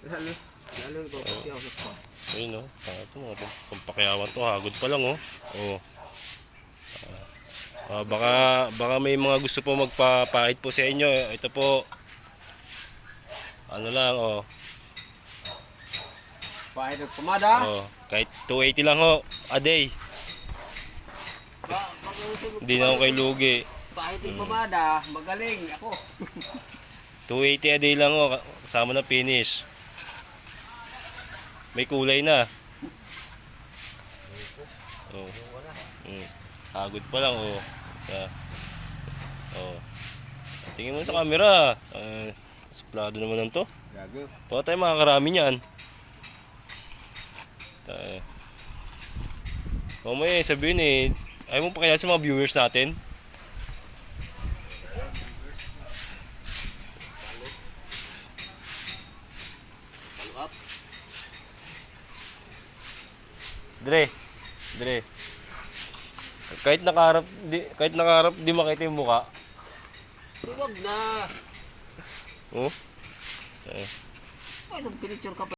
Lalo ito kasi ako sa Ayun, oh. Ito mga pampakiyawan to. Hagod pa lang, oh. Oh. Baka may mga gusto po magpapahid po sa inyo. Ito po. Ano lang, oh. pahid ng pamada. Oh, kahit 280 lang, oh, a day. Hindi na ako kay lugi. Pahid ng pamada, magaling ako. 280 a day lang, oh, kasama na finish. May kulay na. Oh. Hagod pa lang, oh. Oh. Tingin mo sa camera. Suplado naman lang to. Gago. Baka tayo makakarami niyan. Mamaya sabihin ayaw mo pa kaya sa mga viewers natin? Dre. Kahit nakaharap di makita yung mukha. Huwag na. Oh? Ay, nung pinicture ka pa.